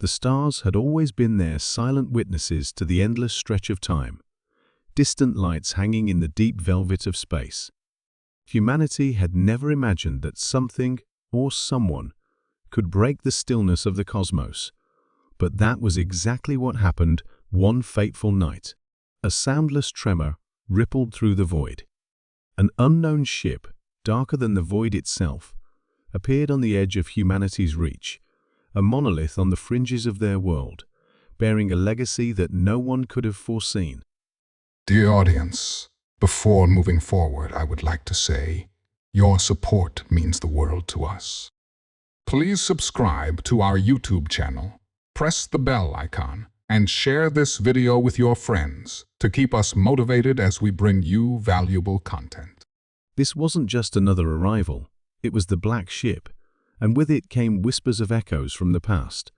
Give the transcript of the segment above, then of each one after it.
The stars had always been there, silent witnesses to the endless stretch of time, distant lights hanging in the deep velvet of space. Humanity had never imagined that something or someone could break the stillness of the cosmos. But that was exactly what happened one fateful night. A soundless tremor rippled through the void. An unknown ship, darker than the void itself, appeared on the edge of humanity's reach, a monolith on the fringes of their world, bearing a legacy that no one could have foreseen. Dear audience, before moving forward, I would like to say, your support means the world to us. Please subscribe to our YouTube channel, press the bell icon, and share this video with your friends to keep us motivated as we bring you valuable content. This wasn't just another arrival, it was the Black Ship, and with it came whispers of echoes from the past,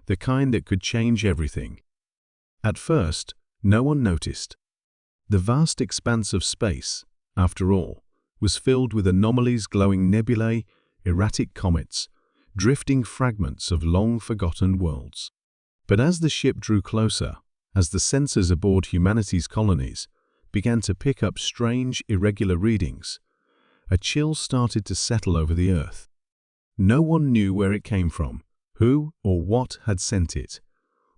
the kind that could change everything. At first, no one noticed. The vast expanse of space, after all, was filled with anomalies, glowing nebulae, erratic comets, drifting fragments of long-forgotten worlds. But as the ship drew closer, as the sensors aboard humanity's colonies began to pick up strange, irregular readings, a chill started to settle over the Earth. No one knew where it came from, who or what had sent it,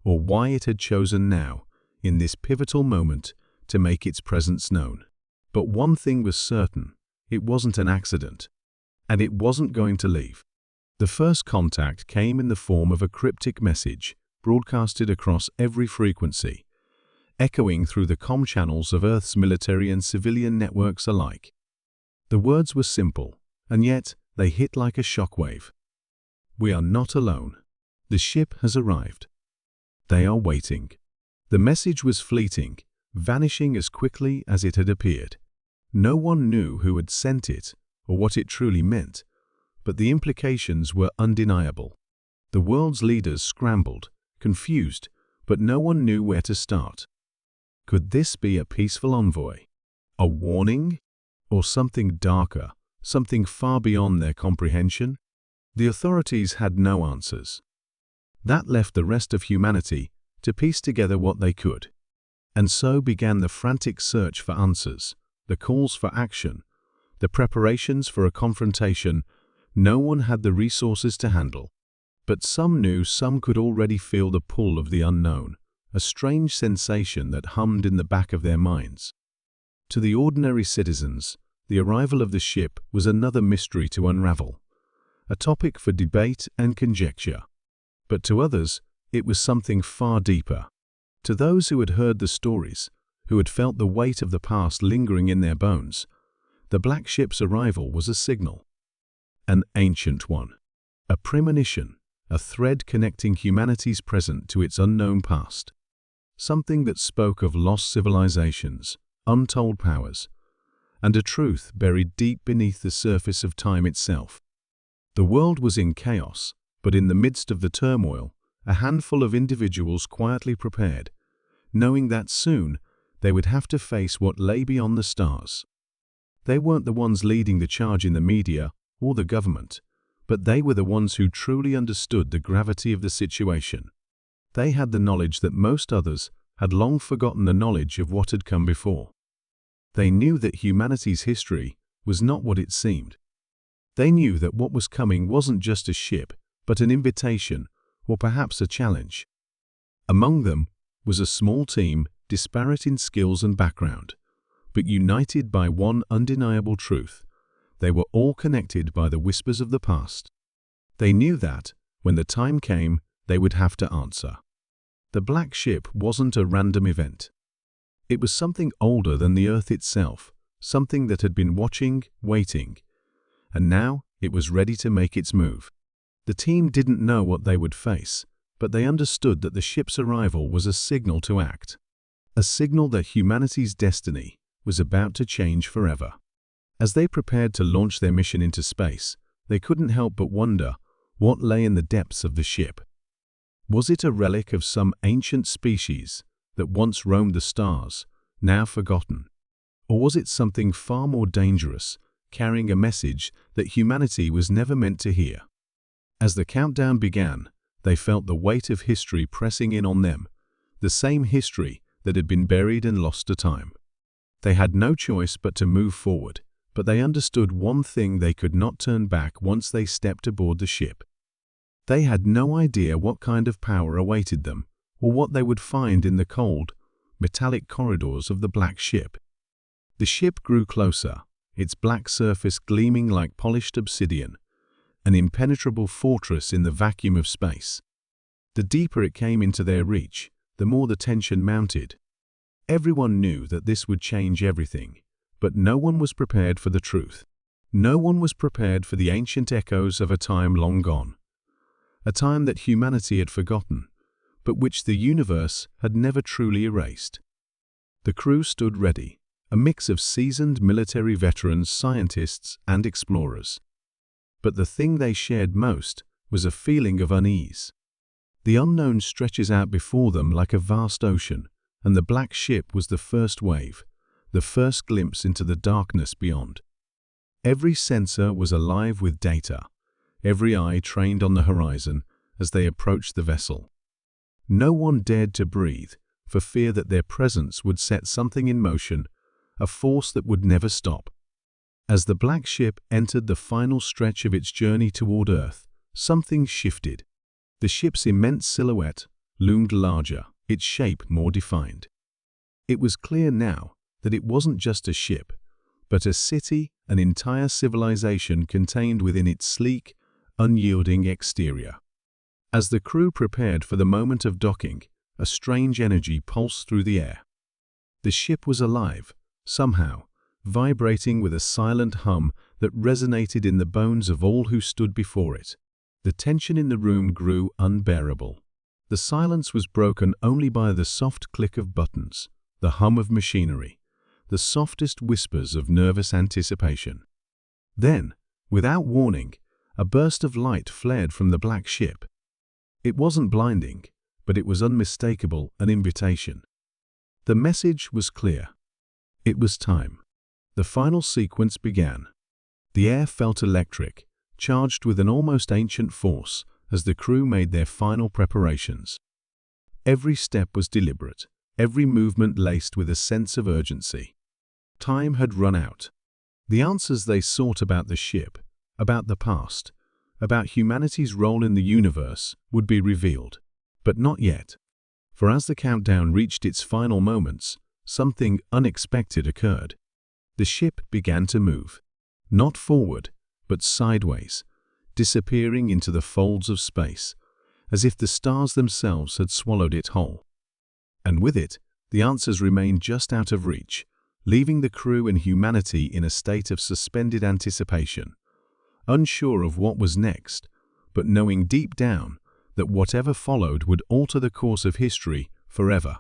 or why it had chosen now, in this pivotal moment, to make its presence known. But one thing was certain, it wasn't an accident, and it wasn't going to leave. The first contact came in the form of a cryptic message, broadcasted across every frequency, echoing through the comm channels of Earth's military and civilian networks alike. The words were simple, and yet they hit like a shockwave. We are not alone. The ship has arrived. They are waiting. The message was fleeting, vanishing as quickly as it had appeared. No one knew who had sent it or what it truly meant, but the implications were undeniable. The world's leaders scrambled, confused, but no one knew where to start. Could this be a peaceful envoy? A warning? Or something darker, something far beyond their comprehension? The authorities had no answers. That left the rest of humanity to piece together what they could. And so began the frantic search for answers, the calls for action, the preparations for a confrontation no one had the resources to handle. But some knew, some could already feel the pull of the unknown, a strange sensation that hummed in the back of their minds. To the ordinary citizens, the arrival of the ship was another mystery to unravel, a topic for debate and conjecture. But to others, it was something far deeper. To those who had heard the stories, who had felt the weight of the past lingering in their bones, the Black Ship's arrival was a signal. An ancient one, a premonition, a thread connecting humanity's present to its unknown past. Something that spoke of lost civilizations, untold powers, and a truth buried deep beneath the surface of time itself. The world was in chaos, but in the midst of the turmoil, a handful of individuals quietly prepared, knowing that soon they would have to face what lay beyond the stars. They weren't the ones leading the charge in the media or the government, but they were the ones who truly understood the gravity of the situation. They had the knowledge that most others had long forgotten, the knowledge of what had come before. They knew that humanity's history was not what it seemed. They knew that what was coming wasn't just a ship, but an invitation, or perhaps a challenge. Among them was a small team, disparate in skills and background, but united by one undeniable truth. They were all connected by the whispers of the past. They knew that, when the time came, they would have to answer. The Black Ship wasn't a random event. It was something older than the Earth itself, something that had been watching, waiting, and now it was ready to make its move. The team didn't know what they would face, but they understood that the ship's arrival was a signal to act, a signal that humanity's destiny was about to change forever. As they prepared to launch their mission into space, they couldn't help but wonder what lay in the depths of the ship. Was it a relic of some ancient species that once roamed the stars, now forgotten? Or was it something far more dangerous, carrying a message that humanity was never meant to hear? As the countdown began, They felt the weight of history pressing in on them, the same history that had been buried and lost to time. They had no choice but to move forward, but they understood one thing: they could not turn back once they stepped aboard the ship. They had no idea what kind of power awaited them, or what they would find in the cold, metallic corridors of the black ship. The ship grew closer, its black surface gleaming like polished obsidian, an impenetrable fortress in the vacuum of space. The deeper it came into their reach, the more the tension mounted. Everyone knew that this would change everything, but no one was prepared for the truth. No one was prepared for the ancient echoes of a time long gone. A time that humanity had forgotten, but which the universe had never truly erased. The crew stood ready, a mix of seasoned military veterans, scientists, and explorers. But the thing they shared most was a feeling of unease. The unknown stretches out before them like a vast ocean, and the black ship was the first wave, the first glimpse into the darkness beyond. Every sensor was alive with data, every eye trained on the horizon as they approached the vessel. No one dared to breathe, for fear that their presence would set something in motion, a force that would never stop. As the black ship entered the final stretch of its journey toward Earth, something shifted. The ship's immense silhouette loomed larger, its shape more defined. It was clear now that it wasn't just a ship, but a city, an entire civilization contained within its sleek, unyielding exterior. As the crew prepared for the moment of docking, a strange energy pulsed through the air. The ship was alive, somehow, vibrating with a silent hum that resonated in the bones of all who stood before it. The tension in the room grew unbearable. The silence was broken only by the soft click of buttons, the hum of machinery, the softest whispers of nervous anticipation. Then, without warning, a burst of light flared from the black ship. It wasn't blinding, but it was unmistakable, an invitation. The message was clear. It was time. The final sequence began. The air felt electric, charged with an almost ancient force as the crew made their final preparations. Every step was deliberate, every movement laced with a sense of urgency. Time had run out. The answers they sought about the ship, about the past, about humanity's role in the universe would be revealed. But not yet. For as the countdown reached its final moments, something unexpected occurred. The ship began to move. Not forward, but sideways, disappearing into the folds of space, as if the stars themselves had swallowed it whole. And with it, the answers remained just out of reach, leaving the crew and humanity in a state of suspended anticipation, unsure of what was next, but knowing deep down that whatever followed would alter the course of history forever.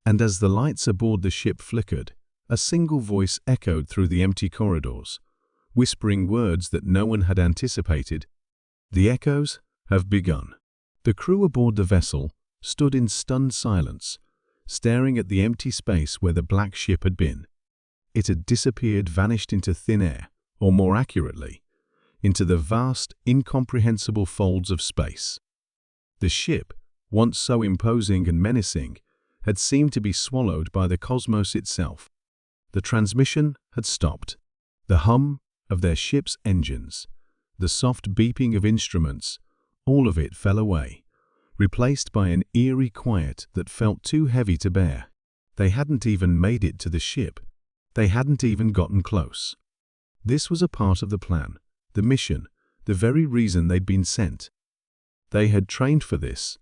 And as the lights aboard the ship flickered, a single voice echoed through the empty corridors, whispering words that no one had anticipated. The echoes have begun. The crew aboard the vessel stood in stunned silence, staring at the empty space where the black ship had been. It had disappeared, vanished into thin air, or more accurately, into the vast, incomprehensible folds of space. The ship, once so imposing and menacing, had seemed to be swallowed by the cosmos itself. The transmission had stopped. The hum of their ship's engines, the soft beeping of instruments, all of it fell away, replaced by an eerie quiet that felt too heavy to bear. They hadn't even made it to the ship. They hadn't even gotten close. This was a part of the plan, the mission, the very reason they'd been sent. They had trained for this.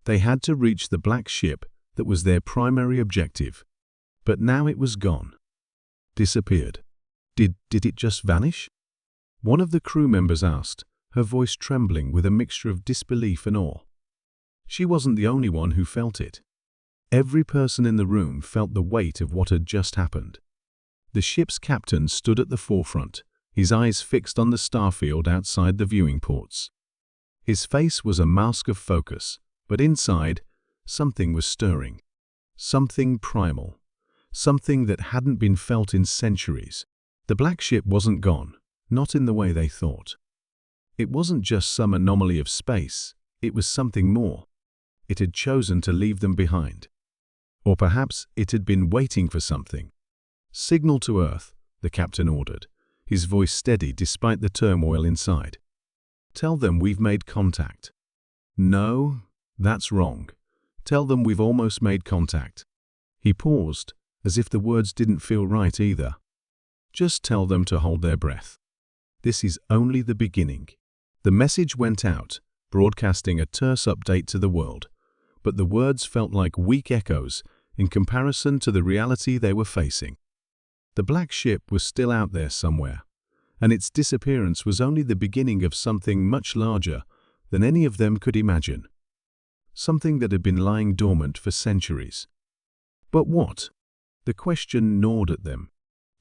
They had to reach the black ship that was their primary objective. But now it was gone. Disappeared. Did it just vanish? One of the crew members asked, her voice trembling with a mixture of disbelief and awe. She wasn't the only one who felt it. Every person in the room felt the weight of what had just happened. The ship's captain stood at the forefront, his eyes fixed on the starfield outside the viewing ports. His face was a mask of focus, but inside, something was stirring. Something primal. Something that hadn't been felt in centuries. The black ship wasn't gone, not in the way they thought. It wasn't just some anomaly of space, It was something more. It had chosen to leave them behind. Or perhaps it had been waiting for something. "Signal to Earth," the captain ordered, his voice steady despite the turmoil inside. "Tell them we've made contact." "No, that's wrong. Tell them we've almost made contact." He paused, as if the words didn't feel right either. "Just tell them to hold their breath. This is only the beginning." The message went out, broadcasting a terse update to the world, but the words felt like weak echoes in comparison to the reality they were facing. The black ship was still out there somewhere, and its disappearance was only the beginning of something much larger than any of them could imagine. Something that had been lying dormant for centuries. But what? The question gnawed at them.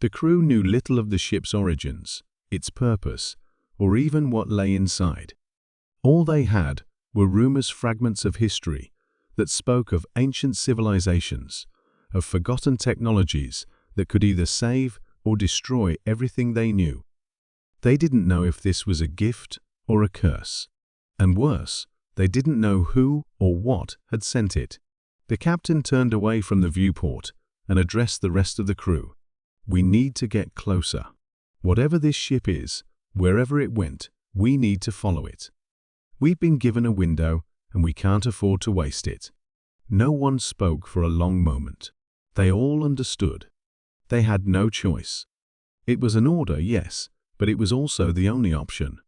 The crew knew little of the ship's origins, its purpose, or even what lay inside. All they had were rumors, fragments of history that spoke of ancient civilizations, of forgotten technologies that could either save or destroy everything they knew. They didn't know if this was a gift or a curse. And worse, they didn't know who or what had sent it. The captain turned away from the viewport and addressed the rest of the crew. "We need to get closer. Whatever this ship is, wherever it went, we need to follow it. We've been given a window, and we can't afford to waste it." No one spoke for a long moment. They all understood. They had no choice. It was an order, yes, but it was also the only option.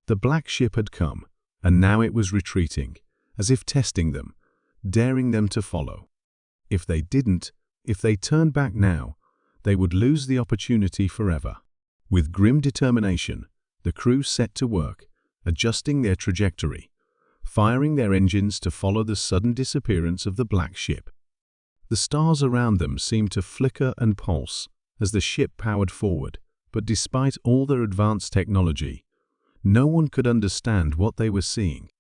The black ship had come, and now it was retreating, as if testing them, daring them to follow. If they didn't, if they turned back now, they would lose the opportunity forever. With grim determination, the crew set to work, adjusting their trajectory, firing their engines to follow the sudden disappearance of the black ship. The stars around them seemed to flicker and pulse as the ship powered forward, but despite all their advanced technology, no one could understand what they were seeing.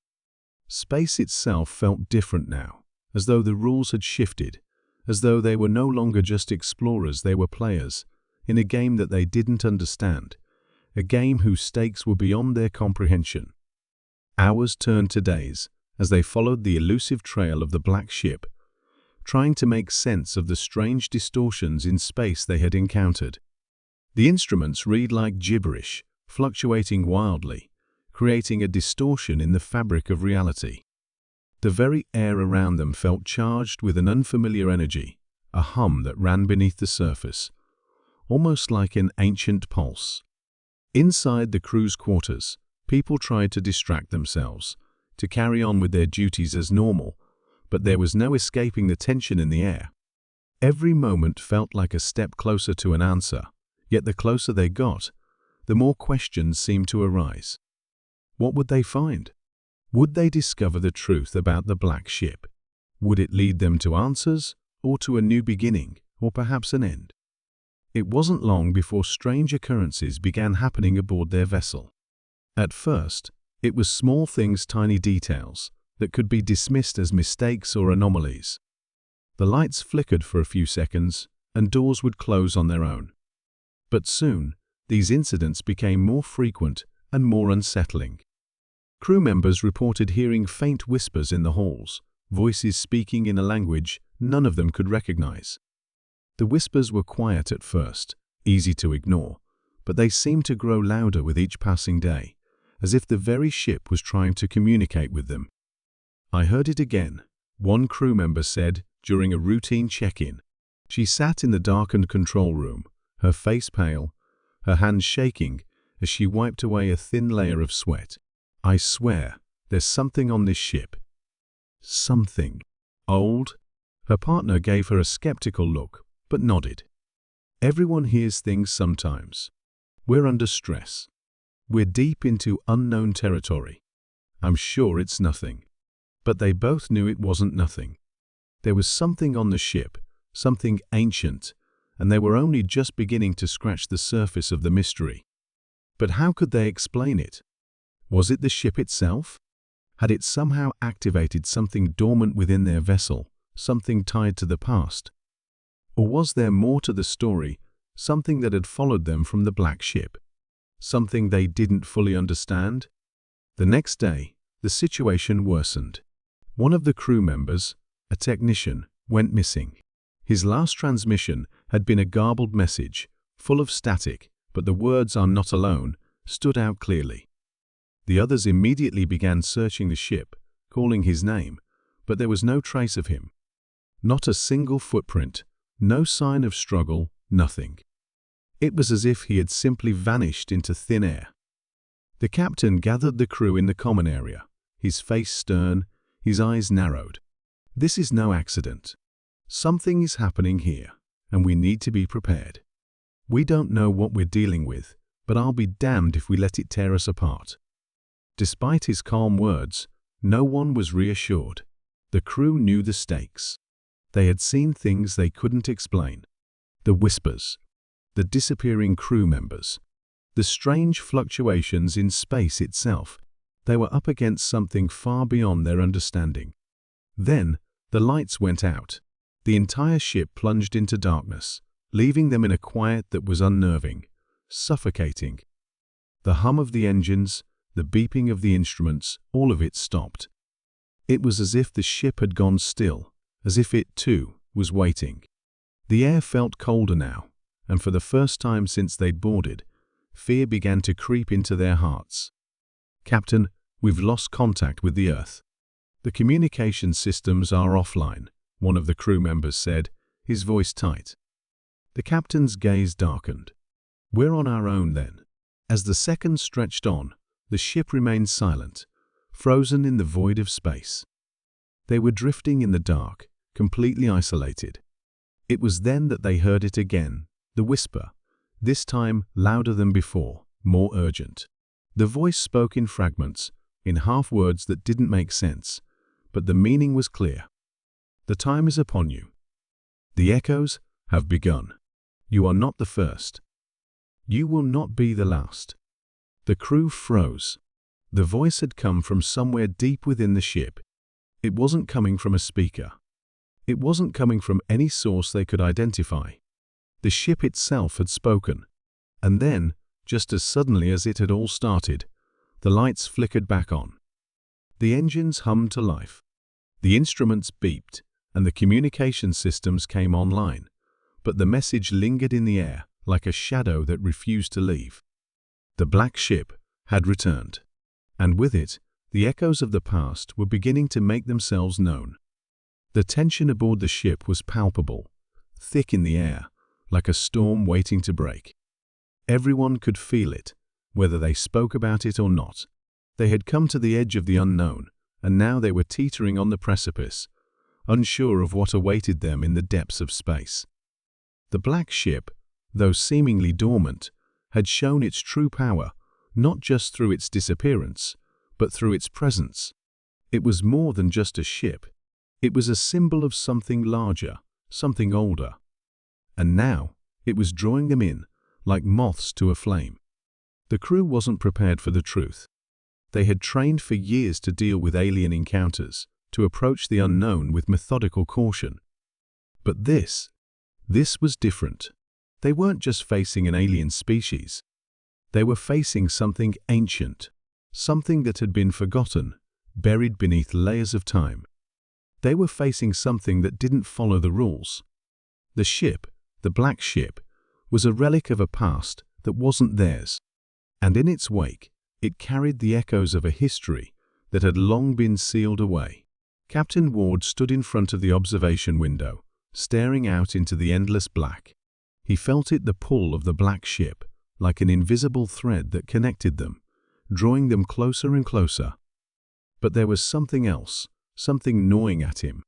Space itself felt different now, as though the rules had shifted, as though they were no longer just explorers, they were players, in a game that they didn't understand, a game whose stakes were beyond their comprehension. Hours turned to days as they followed the elusive trail of the black ship, trying to make sense of the strange distortions in space they had encountered. The instruments read like gibberish, fluctuating wildly, creating a distortion in the fabric of reality. The very air around them felt charged with an unfamiliar energy, a hum that ran beneath the surface, almost like an ancient pulse. Inside the crew's quarters, people tried to distract themselves, to carry on with their duties as normal, but there was no escaping the tension in the air. Every moment felt like a step closer to an answer, yet the closer they got, the more questions seemed to arise. What would they find? Would they discover the truth about the black ship? Would it lead them to answers, or to a new beginning, or perhaps an end? It wasn't long before strange occurrences began happening aboard their vessel. At first, it was small things, tiny details, that could be dismissed as mistakes or anomalies. The lights flickered for a few seconds, and doors would close on their own. But soon, these incidents became more frequent and more unsettling. Crew members reported hearing faint whispers in the halls, voices speaking in a language none of them could recognize. The whispers were quiet at first, easy to ignore, but they seemed to grow louder with each passing day, as if the very ship was trying to communicate with them. "I heard it again," one crew member said during a routine check-in. She sat in the darkened control room, her face pale, her hands shaking as she wiped away a thin layer of sweat. "I swear, there's something on this ship." "Something? Old?" Her partner gave her a skeptical look, but nodded. "Everyone hears things sometimes. We're under stress. We're deep into unknown territory. I'm sure it's nothing." But they both knew it wasn't nothing. There was something on the ship, something ancient, and they were only just beginning to scratch the surface of the mystery. But how could they explain it? Was it the ship itself? Had it somehow activated something dormant within their vessel, something tied to the past? Or was there more to the story, something that had followed them from the black ship? Something they didn't fully understand? The next day, the situation worsened. One of the crew members, a technician, went missing. His last transmission had been a garbled message, full of static, but the words "are not alone" stood out clearly. The others immediately began searching the ship, calling his name, but there was no trace of him. Not a single footprint, no sign of struggle, nothing. It was as if he had simply vanished into thin air. The captain gathered the crew in the common area, his face stern, his eyes narrowed. "This is no accident. Something is happening here, and we need to be prepared. We don't know what we're dealing with, but I'll be damned if we let it tear us apart." Despite his calm words, no one was reassured. The crew knew the stakes. They had seen things they couldn't explain. The whispers, the disappearing crew members, the strange fluctuations in space itself. They were up against something far beyond their understanding. Then, the lights went out. The entire ship plunged into darkness, leaving them in a quiet that was unnerving, suffocating. The hum of the engines, the beeping of the instruments, all of it stopped. It was as if the ship had gone still, as if it, too, was waiting. The air felt colder now, and for the first time since they'd boarded, fear began to creep into their hearts. "Captain, we've lost contact with the Earth. The communication systems are offline," one of the crew members said, his voice tight. The captain's gaze darkened. "We're on our own then." As the seconds stretched on, the ship remained silent, frozen in the void of space. They were drifting in the dark, completely isolated. It was then that they heard it again, the whisper, this time louder than before, more urgent. The voice spoke in fragments, in half-words that didn't make sense, but the meaning was clear. "The time is upon you. The echoes have begun. You are not the first. You will not be the last." The crew froze. The voice had come from somewhere deep within the ship. It wasn't coming from a speaker. It wasn't coming from any source they could identify. The ship itself had spoken. And then, just as suddenly as it had all started, the lights flickered back on. The engines hummed to life. The instruments beeped, and the communication systems came online. But the message lingered in the air, like a shadow that refused to leave. The black ship had returned. And with it, the echoes of the past were beginning to make themselves known. The tension aboard the ship was palpable, thick in the air, like a storm waiting to break. Everyone could feel it, whether they spoke about it or not. They had come to the edge of the unknown, and now they were teetering on the precipice, unsure of what awaited them in the depths of space. The black ship, though seemingly dormant, had shown its true power, not just through its disappearance, but through its presence. It was more than just a ship. It was a symbol of something larger, something older. And now, it was drawing them in, like moths to a flame. The crew wasn't prepared for the truth. They had trained for years to deal with alien encounters, to approach the unknown with methodical caution. But this was different. They weren't just facing an alien species. They were facing something ancient, something that had been forgotten, buried beneath layers of time. They were facing something that didn't follow the rules. The ship, the black ship, was a relic of a past that wasn't theirs. And in its wake, it carried the echoes of a history that had long been sealed away. Captain Ward stood in front of the observation window, staring out into the endless black. He felt it, the pull of the black ship, like an invisible thread that connected them, drawing them closer and closer. But there was something else, something gnawing at him.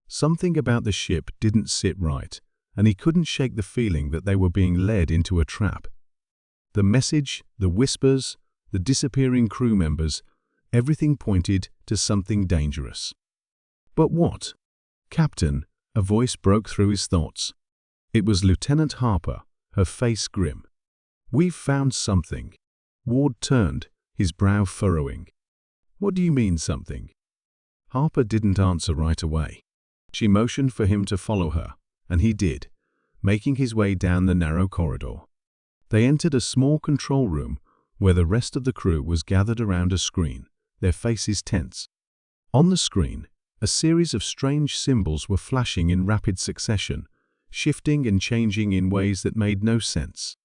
Something about the ship didn't sit right, and he couldn't shake the feeling that they were being led into a trap. The message, the whispers, the disappearing crew members, everything pointed to something dangerous. But what? "Captain," a voice broke through his thoughts. It was Lieutenant Harper, her face grim. "We've found something." Ward turned, his brow furrowing. "What do you mean, something?" Harper didn't answer right away. She motioned for him to follow her, and he did, making his way down the narrow corridor. They entered a small control room where the rest of the crew was gathered around a screen, their faces tense. On the screen, a series of strange symbols were flashing in rapid succession, shifting and changing in ways that made no sense.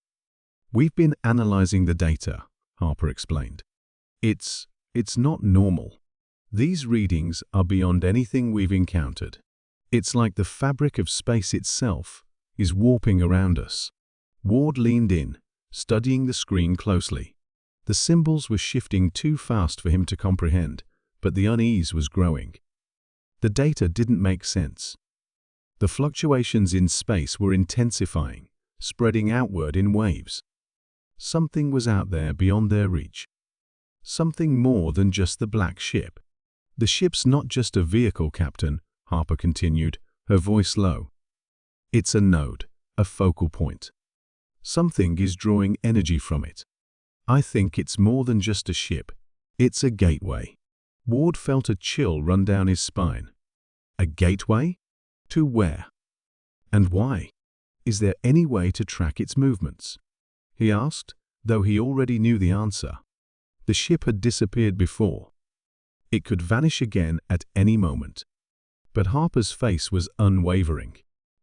"We've been analyzing the data," Harper explained. It's not normal. These readings are beyond anything we've encountered. It's like the fabric of space itself is warping around us." Ward leaned in, studying the screen closely. The symbols were shifting too fast for him to comprehend, but the unease was growing. The data didn't make sense. The fluctuations in space were intensifying, spreading outward in waves. Something was out there beyond their reach. Something more than just the black ship. "The ship's not just a vehicle, Captain," Harper continued, her voice low. "It's a node, a focal point. Something is drawing energy from it. I think it's more than just a ship. It's a gateway." Ward felt a chill run down his spine. A gateway? To where? And why? "Is there any way to track its movements?" he asked, though he already knew the answer. The ship had disappeared before. It could vanish again at any moment. But Harper's face was unwavering.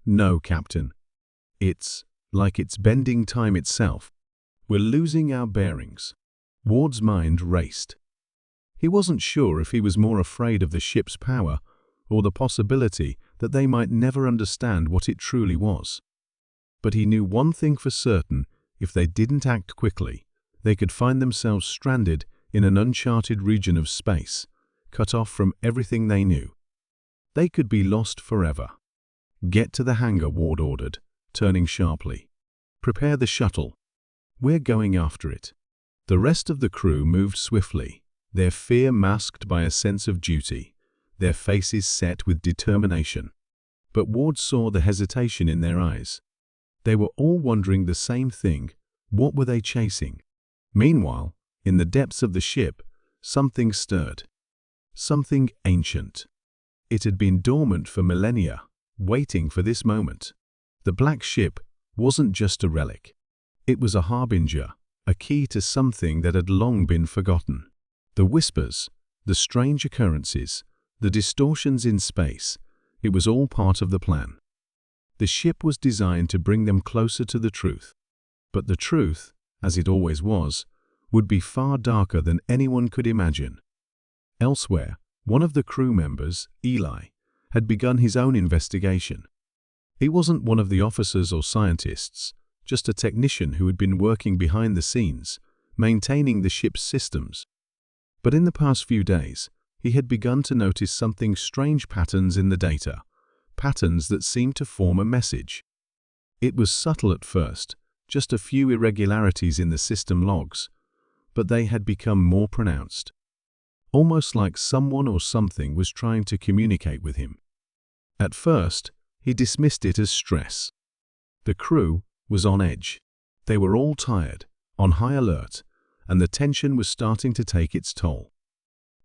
"No, Captain. It's like it's bending time itself. We're losing our bearings." Ward's mind raced. He wasn't sure if he was more afraid of the ship's power or the possibility that they might never understand what it truly was. But he knew one thing for certain: if they didn't act quickly, they could find themselves stranded in an uncharted region of space, cut off from everything they knew. They could be lost forever. "Get to the hangar," Ward ordered, turning sharply. "Prepare the shuttle. We're going after it." The rest of the crew moved swiftly, their fear masked by a sense of duty, their faces set with determination. But Ward saw the hesitation in their eyes. They were all wondering the same thing: what were they chasing? Meanwhile, in the depths of the ship, something stirred. Something ancient. It had been dormant for millennia, waiting for this moment. The black ship wasn't just a relic. It was a harbinger, a key to something that had long been forgotten. The whispers, the strange occurrences, the distortions in space, it was all part of the plan. The ship was designed to bring them closer to the truth. But the truth, as it always was, would be far darker than anyone could imagine. Elsewhere, one of the crew members, Eli, had begun his own investigation. He wasn't one of the officers or scientists, just a technician who had been working behind the scenes, maintaining the ship's systems. But in the past few days, he had begun to notice something strange: patterns in the data, patterns that seemed to form a message. It was subtle at first, just a few irregularities in the system logs, but they had become more pronounced. Almost like someone or something was trying to communicate with him. At first, he dismissed it as stress. The crew was on edge. They were all tired, on high alert, and the tension was starting to take its toll.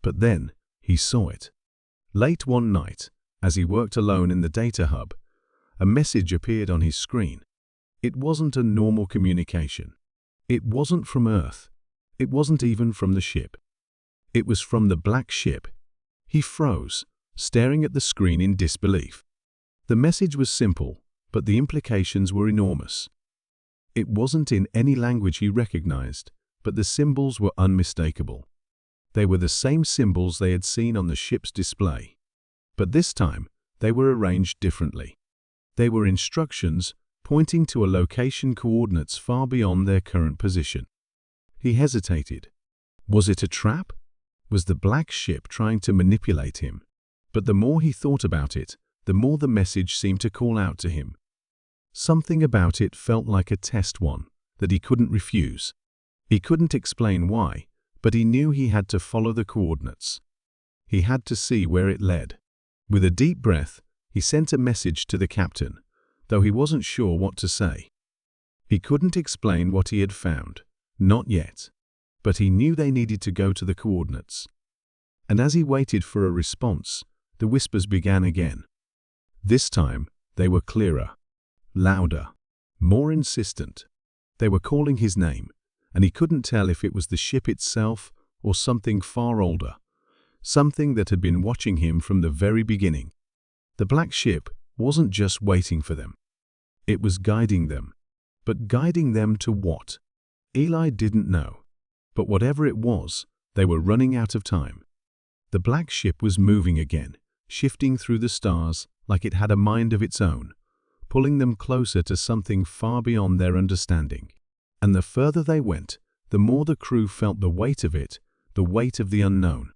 But then, he saw it. Late one night, as he worked alone in the data hub, a message appeared on his screen. It wasn't a normal communication. It wasn't from Earth. It wasn't even from the ship. It was from the black ship. He froze, staring at the screen in disbelief. The message was simple, but the implications were enormous. It wasn't in any language he recognized, but the symbols were unmistakable. They were the same symbols they had seen on the ship's display. But this time, they were arranged differently. They were instructions pointing to a location, coordinates far beyond their current position. He hesitated. Was it a trap? Was the black ship trying to manipulate him? But the more he thought about it, the more the message seemed to call out to him. Something about it felt like a test, one that he couldn't refuse. He couldn't explain why, but he knew he had to follow the coordinates. He had to see where it led. With a deep breath, he sent a message to the captain, though he wasn't sure what to say. He couldn't explain what he had found, not yet, but he knew they needed to go to the coordinates. And as he waited for a response, the whispers began again. This time, they were clearer, louder, more insistent. They were calling his name, and he couldn't tell if it was the ship itself or something far older, something that had been watching him from the very beginning. The black ship wasn't just waiting for them. It was guiding them. But guiding them to what? Eli didn't know. But whatever it was, they were running out of time. The black ship was moving again, shifting through the stars like it had a mind of its own, pulling them closer to something far beyond their understanding. And the further they went, the more the crew felt the weight of it, the weight of the unknown.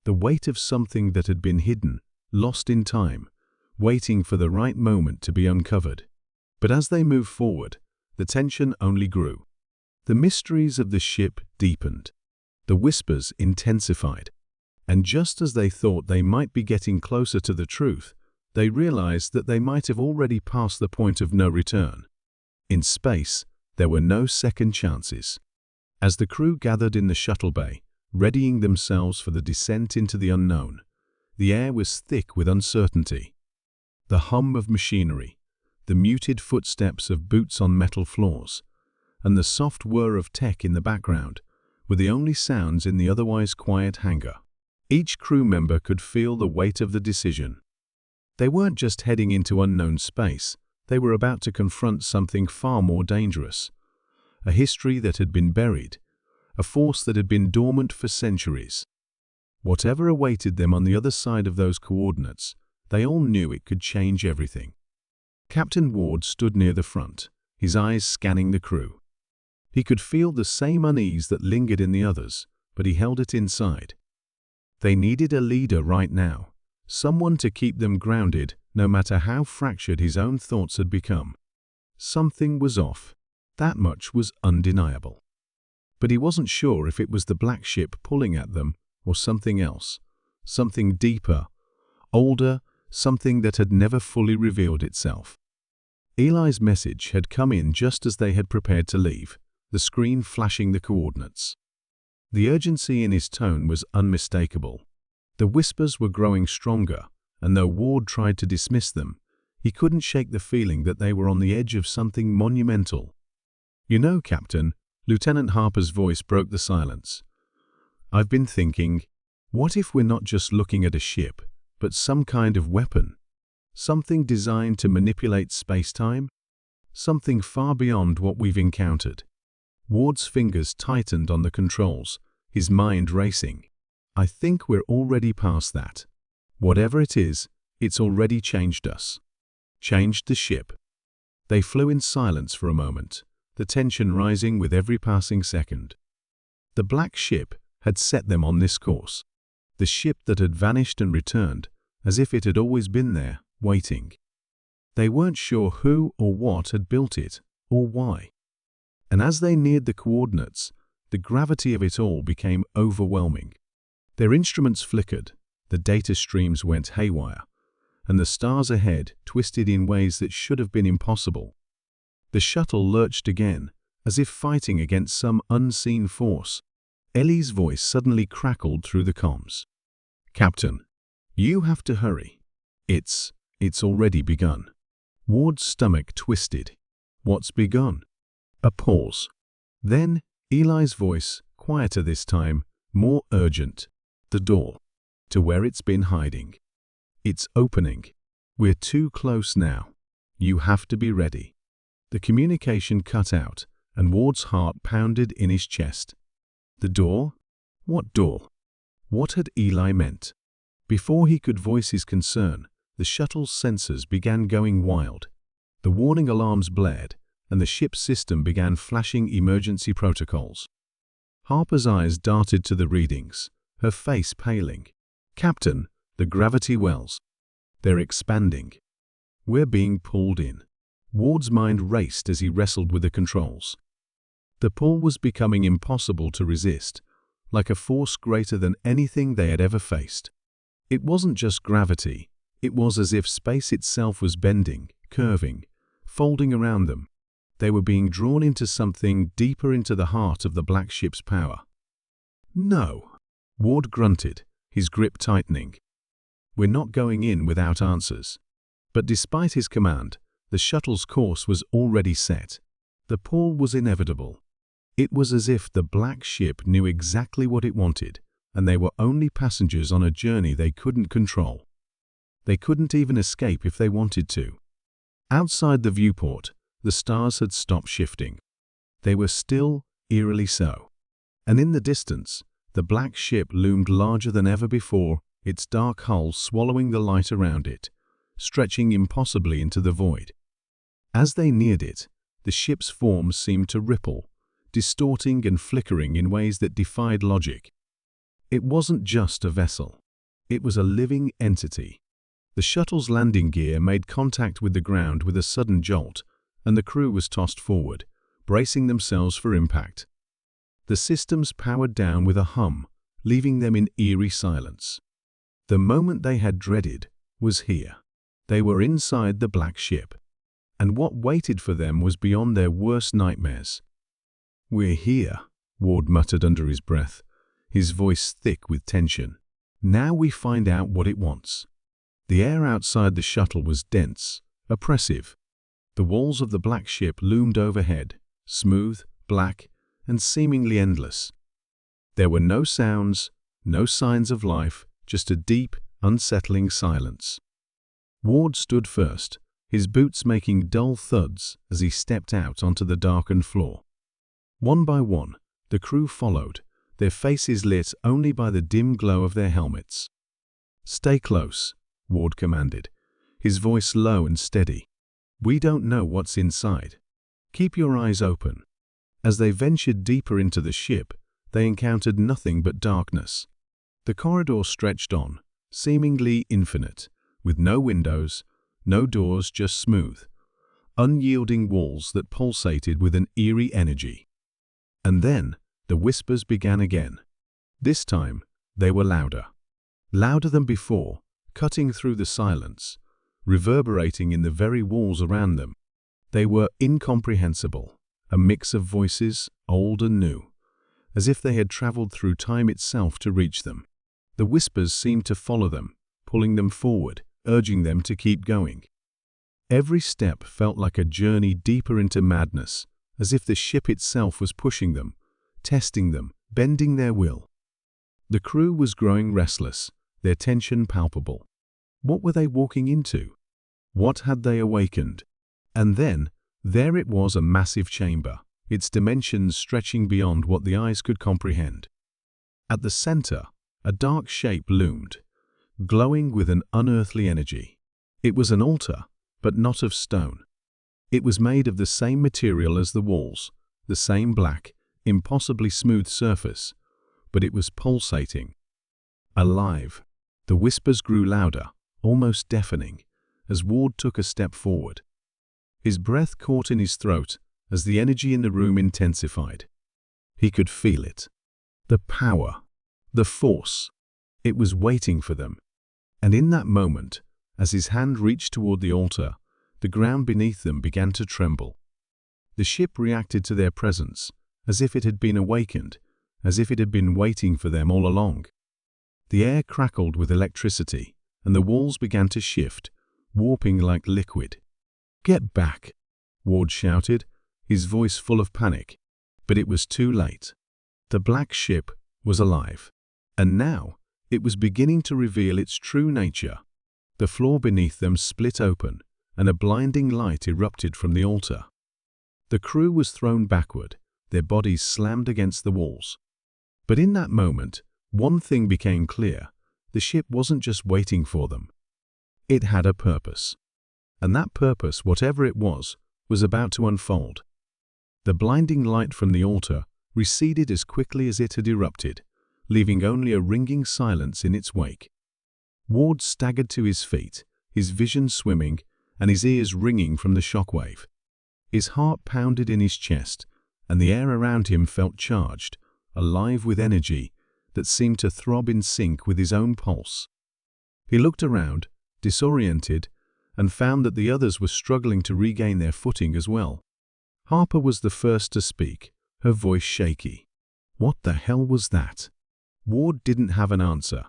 The weight of something that had been hidden, lost in time, waiting for the right moment to be uncovered. But as they moved forward, the tension only grew. The mysteries of the ship deepened. The whispers intensified. And just as they thought they might be getting closer to the truth, they realized that they might have already passed the point of no return. In space, there were no second chances. As the crew gathered in the shuttle bay, readying themselves for the descent into the unknown, the air was thick with uncertainty. The hum of machinery, the muted footsteps of boots on metal floors, and the soft whir of tech in the background were the only sounds in the otherwise quiet hangar. Each crew member could feel the weight of the decision. They weren't just heading into unknown space, they were about to confront something far more dangerous. A history that had been buried, a force that had been dormant for centuries. Whatever awaited them on the other side of those coordinates, they all knew it could change everything. Captain Ward stood near the front, his eyes scanning the crew. He could feel the same unease that lingered in the others, but he held it inside. They needed a leader right now, someone to keep them grounded no matter how fractured his own thoughts had become. Something was off. That much was undeniable. But he wasn't sure if it was the black ship pulling at them or something else, something deeper, older, something that had never fully revealed itself. Eli's message had come in just as they had prepared to leave, the screen flashing the coordinates. The urgency in his tone was unmistakable. The whispers were growing stronger, and though Ward tried to dismiss them, he couldn't shake the feeling that they were on the edge of something monumental. "You know, Captain," Lieutenant Harper's voice broke the silence. "I've been thinking, what if we're not just looking at a ship, but some kind of weapon? Something designed to manipulate space-time? Something far beyond what we've encountered." Ward's fingers tightened on the controls, his mind racing. "I think we're already past that. Whatever it is, it's already changed us. Changed the ship." They flew in silence for a moment, the tension rising with every passing second. The black ship had set them on this course. The ship that had vanished and returned, as if it had always been there, waiting. They weren't sure who or what had built it, or why. And as they neared the coordinates, the gravity of it all became overwhelming. Their instruments flickered, the data streams went haywire, and the stars ahead twisted in ways that should have been impossible. The shuttle lurched again, as if fighting against some unseen force. Ellie's voice suddenly crackled through the comms. "Captain, you have to hurry. It's already begun." Ward's stomach twisted. "What's begun?" A pause. Then Eli's voice, quieter this time, more urgent. "The door. To where it's been hiding. It's opening. We're too close now. You have to be ready." The communication cut out, and Ward's heart pounded in his chest. The door? What door? What had Eli meant? Before he could voice his concern, the shuttle's sensors began going wild. The warning alarms blared, and the ship's system began flashing emergency protocols. Harper's eyes darted to the readings, her face paling. "Captain, the gravity wells. They're expanding. We're being pulled in." Ward's mind raced as he wrestled with the controls. The pull was becoming impossible to resist, like a force greater than anything they had ever faced. It wasn't just gravity, it was as if space itself was bending, curving, folding around them. They were being drawn into something deeper, into the heart of the black ship's power. "No," Ward grunted, his grip tightening. "We're not going in without answers." But despite his command, the shuttle's course was already set. The pull was inevitable. It was as if the black ship knew exactly what it wanted, and they were only passengers on a journey they couldn't control. They couldn't even escape if they wanted to. Outside the viewport, the stars had stopped shifting. They were still, eerily so. And in the distance, the black ship loomed larger than ever before, its dark hull swallowing the light around it, stretching impossibly into the void. As they neared it, the ship's form seemed to ripple, distorting and flickering in ways that defied logic. It wasn't just a vessel. It was a living entity. The shuttle's landing gear made contact with the ground with a sudden jolt, and the crew was tossed forward, bracing themselves for impact. The systems powered down with a hum, leaving them in eerie silence. The moment they had dreaded was here. They were inside the black ship, and what waited for them was beyond their worst nightmares. "We're here," Ward muttered under his breath, his voice thick with tension. "Now we find out what it wants." The air outside the shuttle was dense, oppressive. The walls of the black ship loomed overhead, smooth, black, and seemingly endless. There were no sounds, no signs of life, just a deep, unsettling silence. Ward stood first, his boots making dull thuds as he stepped out onto the darkened floor. One by one, the crew followed, their faces lit only by the dim glow of their helmets. "Stay close," Ward commanded, his voice low and steady. "We don't know what's inside. Keep your eyes open." As they ventured deeper into the ship, they encountered nothing but darkness. The corridor stretched on, seemingly infinite, with no windows, no doors, just smooth, unyielding walls that pulsated with an eerie energy. And then the whispers began again. This time, they were louder. Louder than before, cutting through the silence, reverberating in the very walls around them. They were incomprehensible, a mix of voices, old and new, as if they had traveled through time itself to reach them. The whispers seemed to follow them, pulling them forward, urging them to keep going. Every step felt like a journey deeper into madness, as if the ship itself was pushing them, testing them, bending their will. The crew was growing restless, their tension palpable. What were they walking into? What had they awakened? And then, there it was, a massive chamber, its dimensions stretching beyond what the eyes could comprehend. At the center, a dark shape loomed, glowing with an unearthly energy. It was an altar, but not of stone. It was made of the same material as the walls, the same black, impossibly smooth surface, but it was pulsating. Alive. The whispers grew louder, almost deafening, as Ward took a step forward. His breath caught in his throat as the energy in the room intensified. He could feel it. The power, the force. It was waiting for them. And in that moment, as his hand reached toward the altar, the ground beneath them began to tremble. The ship reacted to their presence, as if it had been awakened, as if it had been waiting for them all along. The air crackled with electricity, and the walls began to shift, warping like liquid. "Get back!" Ward shouted, his voice full of panic. But it was too late. The black ship was alive. And now, it was beginning to reveal its true nature. The floor beneath them split open, and a blinding light erupted from the altar. The crew was thrown backward, their bodies slammed against the walls. But in that moment, one thing became clear. The ship wasn't just waiting for them. It had a purpose. And that purpose, whatever it was about to unfold. The blinding light from the altar receded as quickly as it had erupted, leaving only a ringing silence in its wake. Ward staggered to his feet, his vision swimming and his ears ringing from the shockwave. His heart pounded in his chest, and the air around him felt charged, alive with energy that seemed to throb in sync with his own pulse. He looked around, disoriented, and found that the others were struggling to regain their footing as well. Harper was the first to speak, her voice shaky. What the hell was that? Ward didn't have an answer.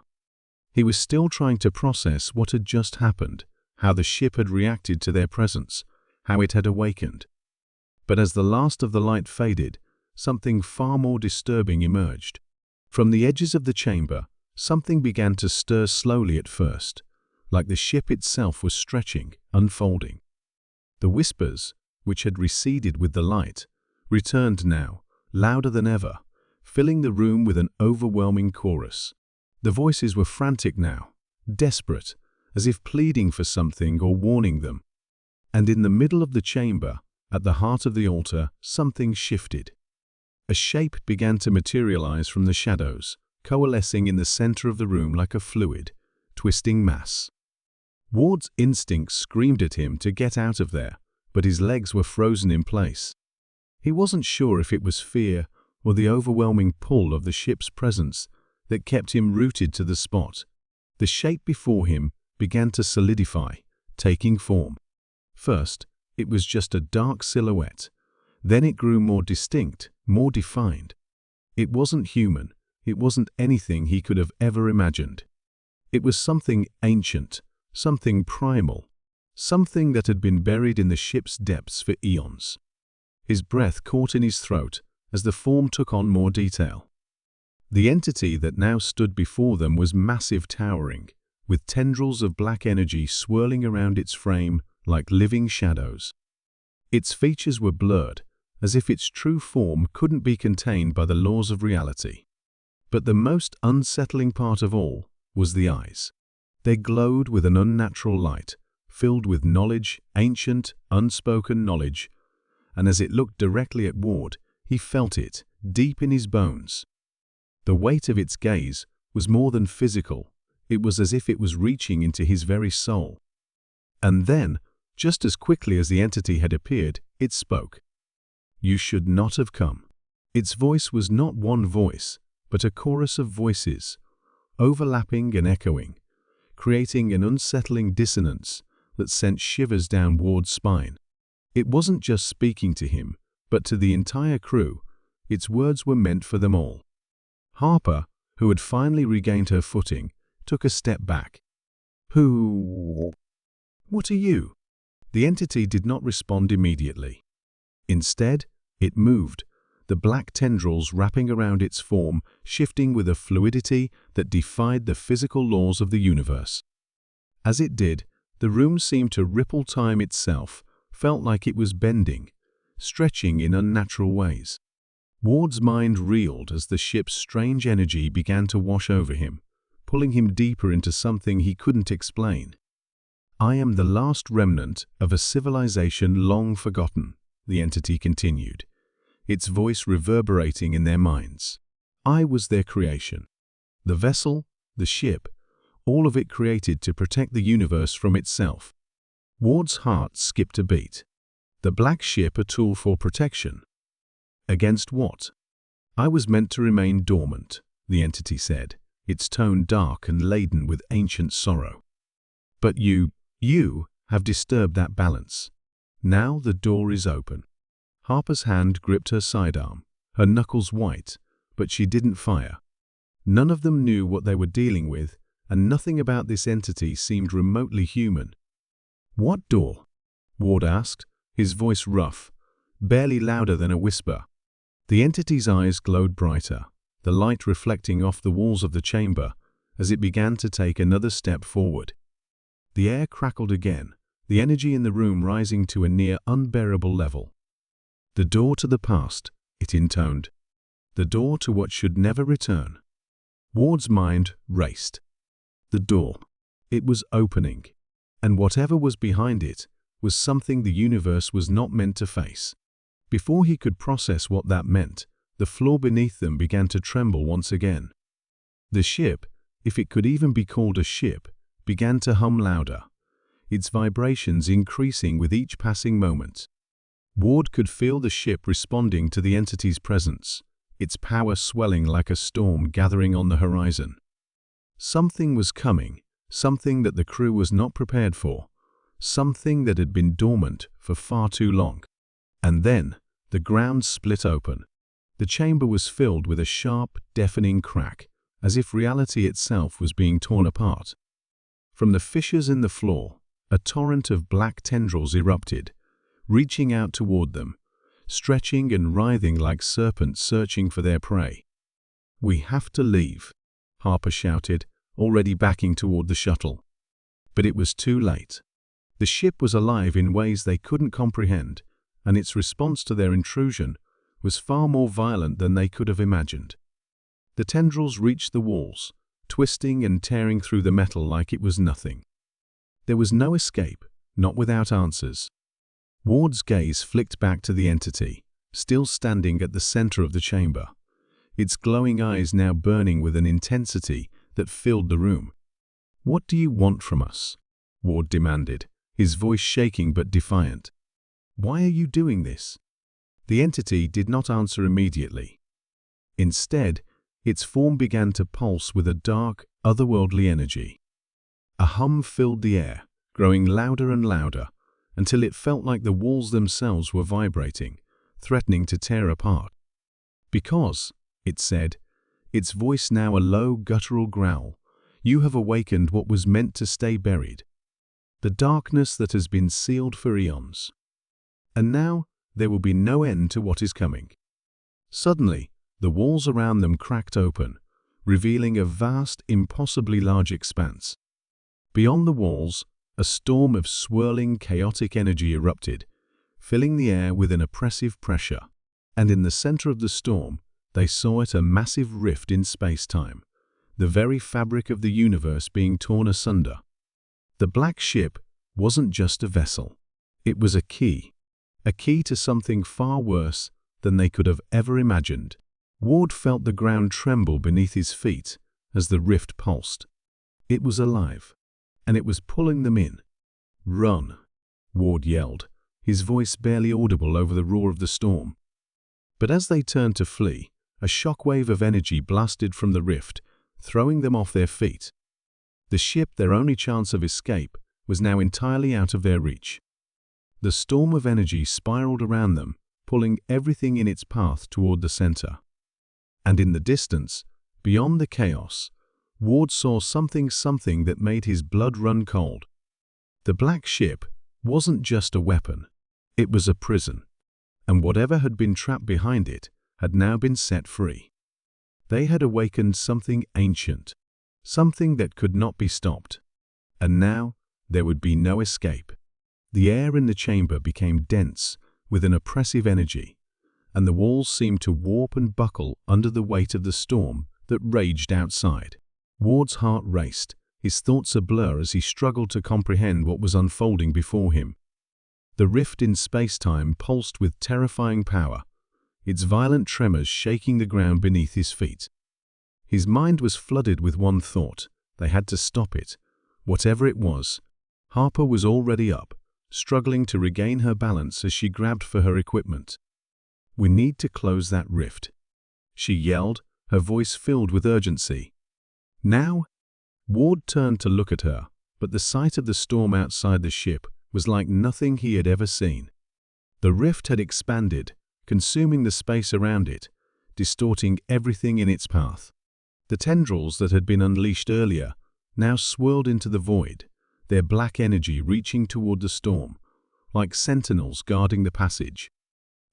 He was still trying to process what had just happened, how the ship had reacted to their presence, how it had awakened. But as the last of the light faded, something far more disturbing emerged. From the edges of the chamber, something began to stir slowly at first, like the ship itself was stretching, unfolding. The whispers, which had receded with the light, returned now, louder than ever, filling the room with an overwhelming chorus. The voices were frantic now, desperate, as if pleading for something or warning them. And in the middle of the chamber, at the heart of the altar, something shifted. A shape began to materialize from the shadows, coalescing in the center of the room like a fluid, twisting mass. Ward's instincts screamed at him to get out of there, but his legs were frozen in place. He wasn't sure if it was fear or the overwhelming pull of the ship's presence that kept him rooted to the spot. The shape before him began to solidify, taking form. First, it was just a dark silhouette. Then it grew more distinct, more defined. It wasn't human. It wasn't anything he could have ever imagined. It was something ancient, something primal, something that had been buried in the ship's depths for eons. His breath caught in his throat as the form took on more detail. The entity that now stood before them was massive, towering, with tendrils of black energy swirling around its frame like living shadows. Its features were blurred, as if its true form couldn't be contained by the laws of reality. But the most unsettling part of all was the eyes. They glowed with an unnatural light, filled with knowledge, ancient, unspoken knowledge, and as it looked directly at Ward, he felt it, deep in his bones. The weight of its gaze was more than physical. It was as if it was reaching into his very soul. And then, just as quickly as the entity had appeared, it spoke. "You should not have come." Its voice was not one voice, but a chorus of voices, overlapping and echoing, creating an unsettling dissonance that sent shivers down Ward's spine. It wasn't just speaking to him, but to the entire crew. Its words were meant for them all. Harper, who had finally regained her footing, took a step back. What are you?" The entity did not respond immediately. Instead, it moved, the black tendrils wrapping around its form, shifting with a fluidity that defied the physical laws of the universe. As it did, the room seemed to ripple. Time itself felt like it was bending, stretching in unnatural ways. Ward's mind reeled as the ship's strange energy began to wash over him, pulling him deeper into something he couldn't explain. "I am the last remnant of a civilization long forgotten," the entity continued, its voice reverberating in their minds. "I was their creation. The vessel, the ship, all of it created to protect the universe from itself." Ward's heart skipped a beat. The black ship a tool for protection. Against what? "I was meant to remain dormant," the entity said, its tone dark and laden with ancient sorrow. "But you have disturbed that balance. Now the door is open." Harper's hand gripped her sidearm, her knuckles white, but she didn't fire. None of them knew what they were dealing with, and nothing about this entity seemed remotely human. "What door?" Ward asked, his voice rough, barely louder than a whisper. The entity's eyes glowed brighter, the light reflecting off the walls of the chamber as it began to take another step forward. The air crackled again, the energy in the room rising to a near unbearable level. "The door to the past," it intoned. "The door to what should never return." Ward's mind raced. The door. It was opening, and whatever was behind it was something the universe was not meant to face. Before he could process what that meant, the floor beneath them began to tremble once again. The ship, if it could even be called a ship, began to hum louder, its vibrations increasing with each passing moment. Ward could feel the ship responding to the entity's presence, its power swelling like a storm gathering on the horizon. Something was coming, something that the crew was not prepared for, something that had been dormant for far too long. And then, the ground split open. The chamber was filled with a sharp, deafening crack, as if reality itself was being torn apart. From the fissures in the floor, a torrent of black tendrils erupted, reaching out toward them, stretching and writhing like serpents searching for their prey. "We have to leave," Harper shouted, already backing toward the shuttle. But it was too late. The ship was alive in ways they couldn't comprehend, and its response to their intrusion was far more violent than they could have imagined. The tendrils reached the walls, twisting and tearing through the metal like it was nothing. There was no escape, not without answers. Ward's gaze flicked back to the entity, still standing at the center of the chamber, its glowing eyes now burning with an intensity that filled the room. "What do you want from us?" Ward demanded, his voice shaking but defiant. "Why are you doing this?" The entity did not answer immediately. Instead, its form began to pulse with a dark, otherworldly energy. A hum filled the air, growing louder and louder, until it felt like the walls themselves were vibrating, threatening to tear apart. "Because," it said, its voice now a low, guttural growl, "you have awakened what was meant to stay buried. The darkness that has been sealed for eons. And now, there will be no end to what is coming." Suddenly, the walls around them cracked open, revealing a vast, impossibly large expanse. Beyond the walls, a storm of swirling, chaotic energy erupted, filling the air with an oppressive pressure. And in the center of the storm, they saw it a massive rift in space-time, the very fabric of the universe being torn asunder. The black ship wasn't just a vessel. It was a key to something far worse than they could have ever imagined. Ward felt the ground tremble beneath his feet as the rift pulsed. It was alive, and it was pulling them in. "Run," Ward yelled, his voice barely audible over the roar of the storm. But as they turned to flee, a shockwave of energy blasted from the rift, throwing them off their feet. The ship, their only chance of escape, was now entirely out of their reach. The storm of energy spiraled around them, pulling everything in its path toward the center. And in the distance, beyond the chaos, Ward saw something that made his blood run cold. The black ship wasn't just a weapon, it was a prison, and whatever had been trapped behind it had now been set free. They had awakened something ancient, something that could not be stopped, and now there would be no escape. The air in the chamber became dense with an oppressive energy, and the walls seemed to warp and buckle under the weight of the storm that raged outside. Ward's heart raced, his thoughts a blur as he struggled to comprehend what was unfolding before him. The rift in space-time pulsed with terrifying power, its violent tremors shaking the ground beneath his feet. His mind was flooded with one thought: they had to stop it. Whatever it was, Harper was already up, struggling to regain her balance as she grabbed for her equipment. "We need to close that rift," she yelled, her voice filled with urgency. "Now?" Ward turned to look at her, but the sight of the storm outside the ship was like nothing he had ever seen. The rift had expanded, consuming the space around it, distorting everything in its path. The tendrils that had been unleashed earlier now swirled into the void, their black energy reaching toward the storm, like sentinels guarding the passage.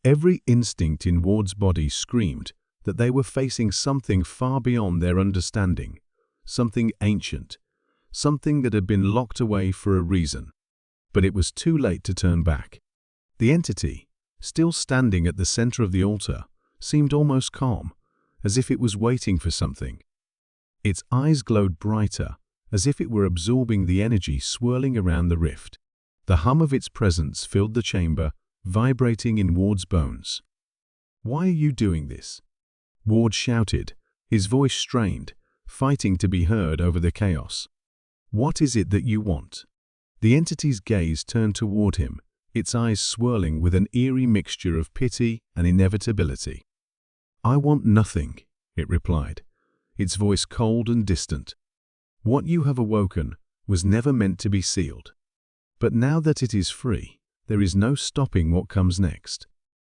Every instinct in Ward's body screamed that they were facing something far beyond their understanding, something ancient, something that had been locked away for a reason. But it was too late to turn back. The entity, still standing at the center of the altar, seemed almost calm, as if it was waiting for something. Its eyes glowed brighter, as if it were absorbing the energy swirling around the rift. The hum of its presence filled the chamber, vibrating in Ward's bones. "Why are you doing this?" Ward shouted, his voice strained, fighting to be heard over the chaos. "What is it that you want?" The entity's gaze turned toward him, its eyes swirling with an eerie mixture of pity and inevitability. "I want nothing," it replied, its voice cold and distant. "What you have awoken was never meant to be sealed. But now that it is free, there is no stopping what comes next.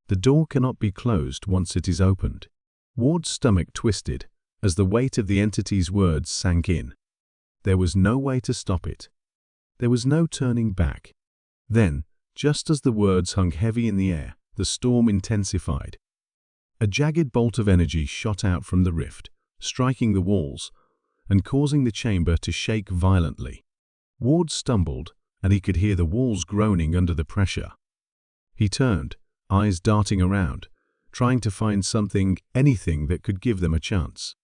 The door cannot be closed once it is opened." Ward's stomach twisted as the weight of the entity's words sank in. There was no way to stop it. There was no turning back. Then, just as the words hung heavy in the air, the storm intensified. A jagged bolt of energy shot out from the rift, striking the walls and causing the chamber to shake violently. Ward stumbled, and he could hear the walls groaning under the pressure. He turned, eyes darting around, trying to find something, anything that could give them a chance.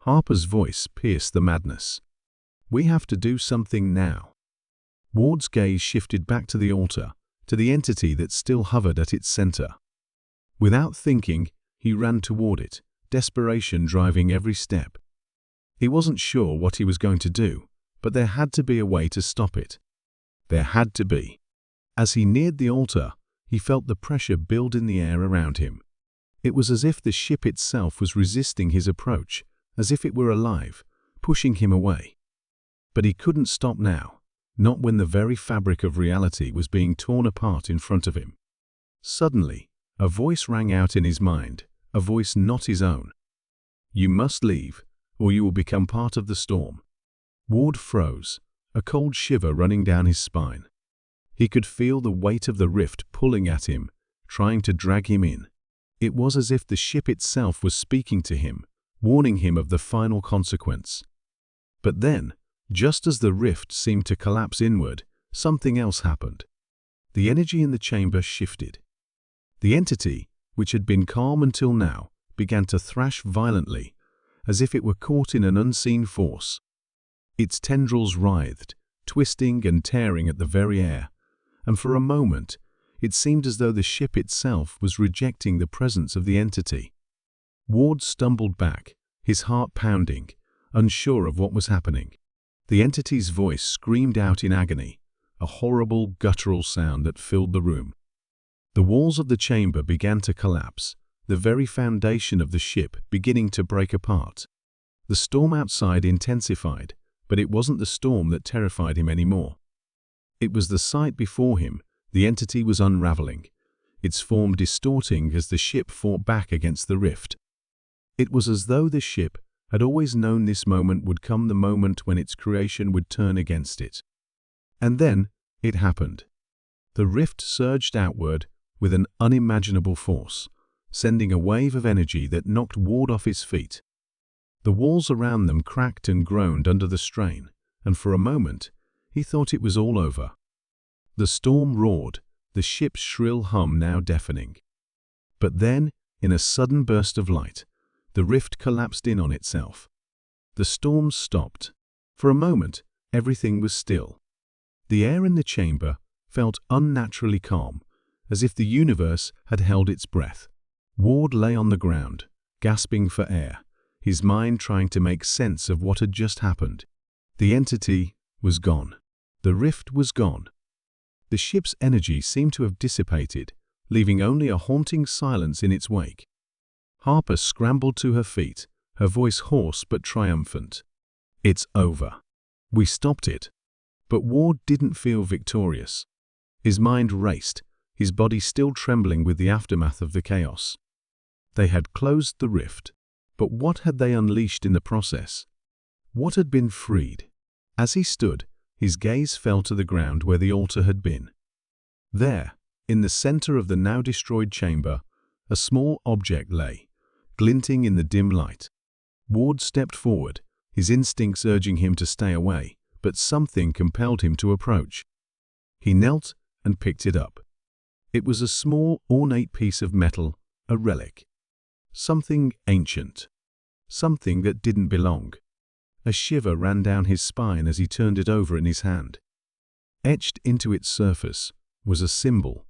Harper's voice pierced the madness. "We have to do something now." Ward's gaze shifted back to the altar, to the entity that still hovered at its center. Without thinking, he ran toward it, desperation driving every step. He wasn't sure what he was going to do, but there had to be a way to stop it. There had to be. As he neared the altar, he felt the pressure build in the air around him. It was as if the ship itself was resisting his approach, as if it were alive, pushing him away. But he couldn't stop now, not when the very fabric of reality was being torn apart in front of him. Suddenly, a voice rang out in his mind, a voice not his own. "You must leave, or you will become part of the storm." Ward froze, a cold shiver running down his spine. He could feel the weight of the rift pulling at him, trying to drag him in. It was as if the ship itself was speaking to him, warning him of the final consequence. But then, just as the rift seemed to collapse inward, something else happened. The energy in the chamber shifted. The entity, which had been calm until now, began to thrash violently, as if it were caught in an unseen force. Its tendrils writhed, twisting and tearing at the very air, and for a moment, it seemed as though the ship itself was rejecting the presence of the entity. Ward stumbled back, his heart pounding, unsure of what was happening. The entity's voice screamed out in agony, a horrible, guttural sound that filled the room. The walls of the chamber began to collapse, the very foundation of the ship beginning to break apart. The storm outside intensified, but it wasn't the storm that terrified him anymore. It was the sight before him. The entity was unraveling, its form distorting as the ship fought back against the rift. It was as though the ship had always known this moment would come, the moment when its creation would turn against it. And then it happened. The rift surged outward with an unimaginable force, sending a wave of energy that knocked Ward off his feet. The walls around them cracked and groaned under the strain, and for a moment, he thought it was all over. The storm roared, the ship's shrill hum now deafening. But then, in a sudden burst of light, the rift collapsed in on itself. The storm stopped. For a moment, everything was still. The air in the chamber felt unnaturally calm, as if the universe had held its breath. Ward lay on the ground, gasping for air, his mind trying to make sense of what had just happened. The entity was gone. The rift was gone. The ship's energy seemed to have dissipated, leaving only a haunting silence in its wake. Harper scrambled to her feet, her voice hoarse but triumphant. "It's over. We stopped it." But Ward didn't feel victorious. His mind raced, his body still trembling with the aftermath of the chaos. They had closed the rift, but what had they unleashed in the process? What had been freed? As he stood, his gaze fell to the ground where the altar had been. There, in the center of the now destroyed chamber, a small object lay, glinting in the dim light. Ward stepped forward, his instincts urging him to stay away, but something compelled him to approach. He knelt and picked it up. It was a small, ornate piece of metal, a relic. Something ancient. Something that didn't belong. A shiver ran down his spine as he turned it over in his hand. Etched into its surface was a symbol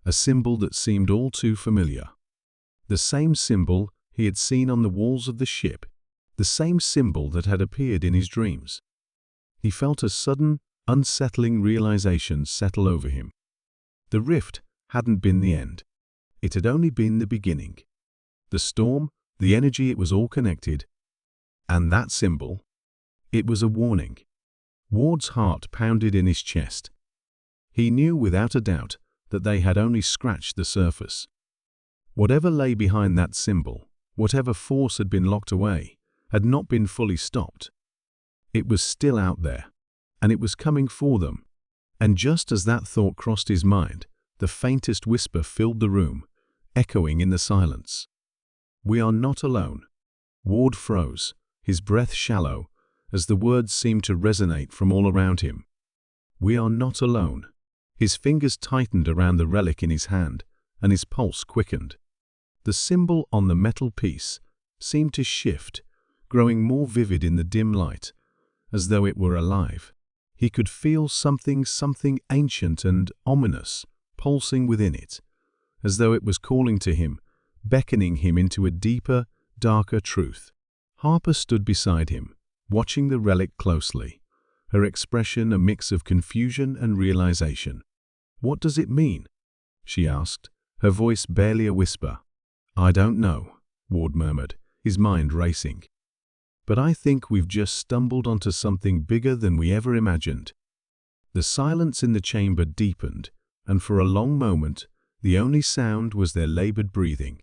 that seemed all too familiar. The same symbol he had seen on the walls of the ship, the same symbol that had appeared in his dreams. He felt a sudden, unsettling realization settle over him. The rift hadn't been the end. It had only been the beginning. The storm, the energy, it was all connected. And that symbol, it was a warning. Ward's heart pounded in his chest. He knew without a doubt that they had only scratched the surface. Whatever lay behind that symbol, whatever force had been locked away, had not been fully stopped. It was still out there, and it was coming for them. And just as that thought crossed his mind, the faintest whisper filled the room, echoing in the silence. "We are not alone." Ward froze, his breath shallow, as the words seemed to resonate from all around him. "We are not alone." His fingers tightened around the relic in his hand, and his pulse quickened. The symbol on the metal piece seemed to shift, growing more vivid in the dim light, as though it were alive. He could feel something ancient and ominous pulsing within it, as though it was calling to him, beckoning him into a deeper, darker truth. Harper stood beside him, watching the relic closely, her expression a mix of confusion and realization. "What does it mean?" she asked, her voice barely a whisper. "I don't know," Ward murmured, his mind racing. "But I think we've just stumbled onto something bigger than we ever imagined." The silence in the chamber deepened, and for a long moment, the only sound was their labored breathing.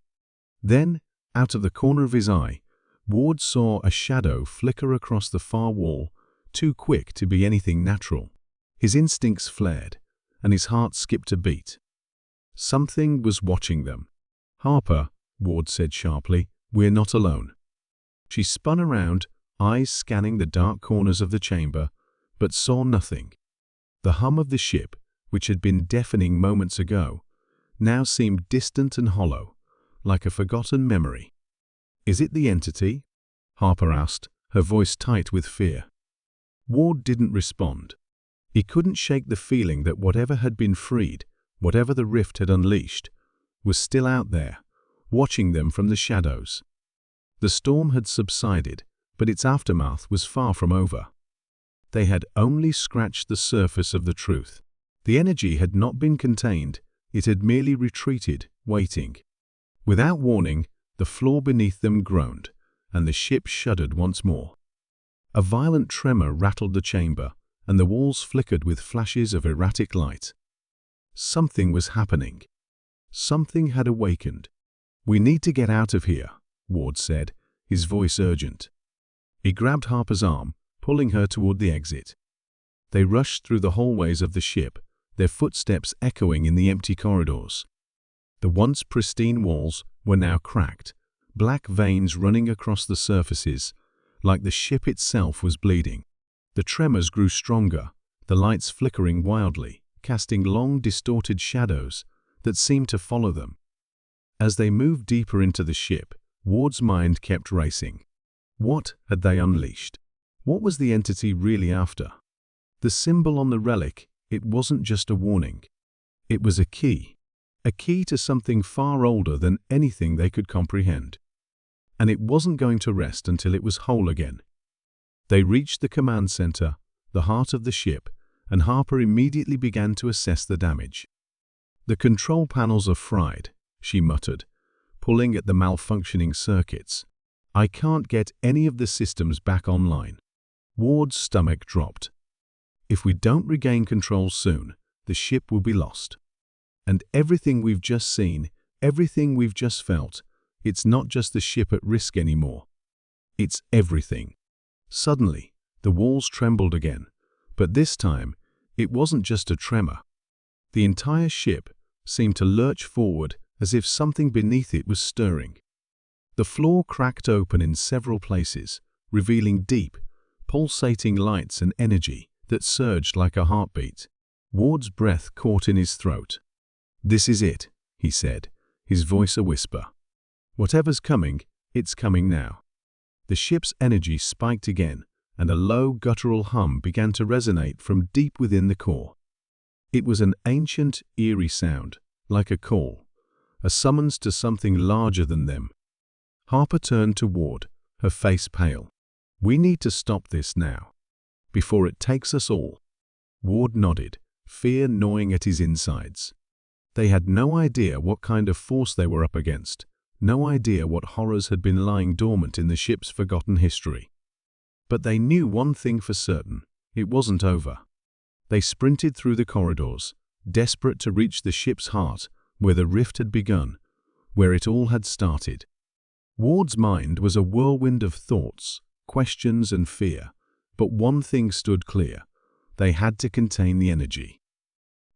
Then, out of the corner of his eye, Ward saw a shadow flicker across the far wall, too quick to be anything natural. His instincts flared, and his heart skipped a beat. Something was watching them. "Harper," Ward said sharply, "we're not alone." She spun around, eyes scanning the dark corners of the chamber, but saw nothing. The hum of the ship, which had been deafening moments ago, now seemed distant and hollow, like a forgotten memory. "Is it the entity?" Harper asked, her voice tight with fear. Ward didn't respond. He couldn't shake the feeling that whatever had been freed, whatever the rift had unleashed, was still out there, watching them from the shadows. The storm had subsided, but its aftermath was far from over. They had only scratched the surface of the truth. The energy had not been contained, it had merely retreated, waiting. Without warning, the floor beneath them groaned, and the ship shuddered once more. A violent tremor rattled the chamber, and the walls flickered with flashes of erratic light. Something was happening. Something had awakened. "We need to get out of here," Ward said, his voice urgent. He grabbed Harper's arm, pulling her toward the exit. They rushed through the hallways of the ship, their footsteps echoing in the empty corridors. The once pristine walls were now cracked, black veins running across the surfaces, like the ship itself was bleeding. The tremors grew stronger, the lights flickering wildly, casting long, distorted shadows that seemed to follow them. As they moved deeper into the ship, Ward's mind kept racing. What had they unleashed? What was the entity really after? The symbol on the relic, it wasn't just a warning. It was a key to something far older than anything they could comprehend. And it wasn't going to rest until it was whole again. They reached the command center, the heart of the ship, and Harper immediately began to assess the damage. "The control panels are fried," she muttered, pulling at the malfunctioning circuits. "I can't get any of the systems back online." Ward's stomach dropped. "If we don't regain control soon, the ship will be lost. And everything we've just seen, everything we've just felt, it's not just the ship at risk anymore. It's everything." Suddenly, the walls trembled again, but this time, it wasn't just a tremor. The entire ship seemed to lurch forward as if something beneath it was stirring. The floor cracked open in several places, revealing deep, pulsating lights and energy that surged like a heartbeat. Ward's breath caught in his throat. "This is it," he said, his voice a whisper. "Whatever's coming, it's coming now." The ship's energy spiked again, and a low, guttural hum began to resonate from deep within the core. It was an ancient, eerie sound, like a call, a summons to something larger than them. Harper turned to Ward, her face pale. "We need to stop this now, before it takes us all." Ward nodded, fear gnawing at his insides. They had no idea what kind of force they were up against, no idea what horrors had been lying dormant in the ship's forgotten history. But they knew one thing for certain, it wasn't over. They sprinted through the corridors, desperate to reach the ship's heart, where the rift had begun, where it all had started. Ward's mind was a whirlwind of thoughts, questions and fear, but one thing stood clear. They had to contain the energy.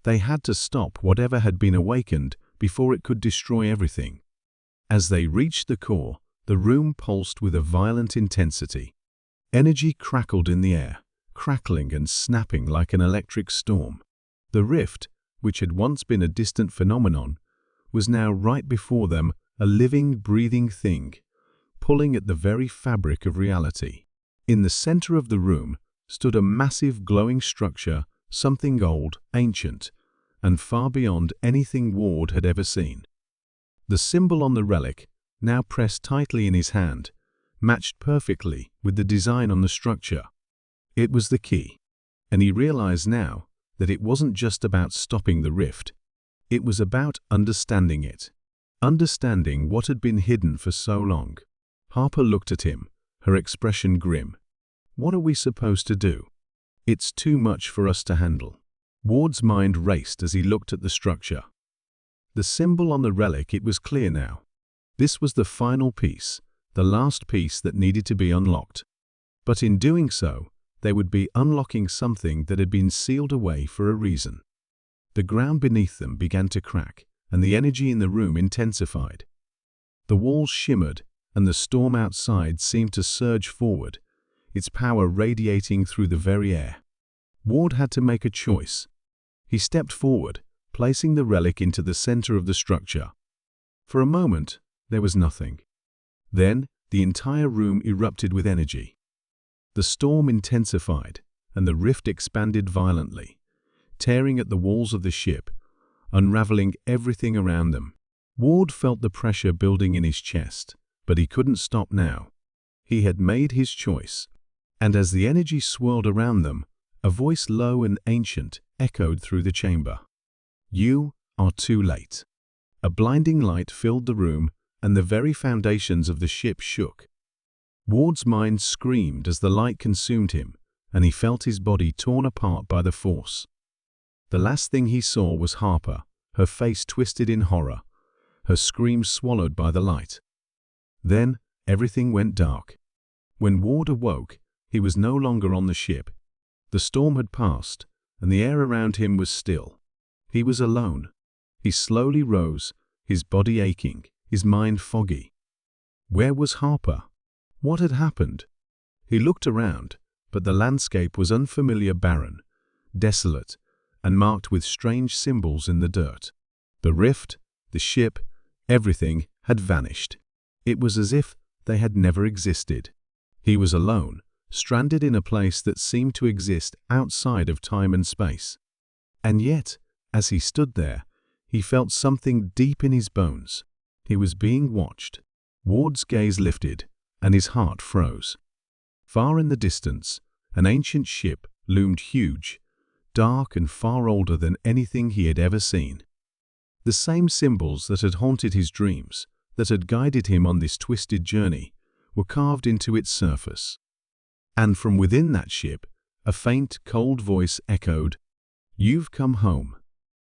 They had to stop whatever had been awakened before it could destroy everything. As they reached the core, the room pulsed with a violent intensity. Energy crackled in the air, crackling and snapping like an electric storm. The rift, which had once been a distant phenomenon, was now right before them, a living, breathing thing, pulling at the very fabric of reality. In the center of the room stood a massive glowing structure, something old, ancient, and far beyond anything Ward had ever seen. The symbol on the relic, now pressed tightly in his hand, matched perfectly with the design on the structure. It was the key, and he realized now that it wasn't just about stopping the rift. It was about understanding it, understanding what had been hidden for so long. Harper looked at him, her expression grim. "What are we supposed to do? It's too much for us to handle." Ward's mind raced as he looked at the structure. The symbol on the relic, it was clear now. This was the final piece, the last piece that needed to be unlocked. But in doing so, they would be unlocking something that had been sealed away for a reason. The ground beneath them began to crack, and the energy in the room intensified. The walls shimmered, and the storm outside seemed to surge forward, its power radiating through the very air. Ward had to make a choice. He stepped forward, placing the relic into the center of the structure. For a moment, there was nothing. Then, the entire room erupted with energy. The storm intensified, and the rift expanded violently, tearing at the walls of the ship, unraveling everything around them. Ward felt the pressure building in his chest, but he couldn't stop now. He had made his choice, and as the energy swirled around them, a voice low and ancient echoed through the chamber. "You are too late." A blinding light filled the room, and the very foundations of the ship shook. Ward's mind screamed as the light consumed him, and he felt his body torn apart by the force. The last thing he saw was Harper, her face twisted in horror, her screams swallowed by the light. Then, everything went dark. When Ward awoke, he was no longer on the ship. The storm had passed, and the air around him was still. He was alone. He slowly rose, his body aching, his mind foggy. Where was Harper? What had happened? He looked around, but the landscape was unfamiliar, barren, desolate, and marked with strange symbols in the dirt. The rift, the ship, everything had vanished. It was as if they had never existed. He was alone, stranded in a place that seemed to exist outside of time and space. And yet, as he stood there, he felt something deep in his bones. He was being watched. Ward's gaze lifted, and his heart froze. Far in the distance, an ancient ship loomed huge, dark and far older than anything he had ever seen. The same symbols that had haunted his dreams, that had guided him on this twisted journey, were carved into its surface. And from within that ship, a faint, cold voice echoed, "You've come home."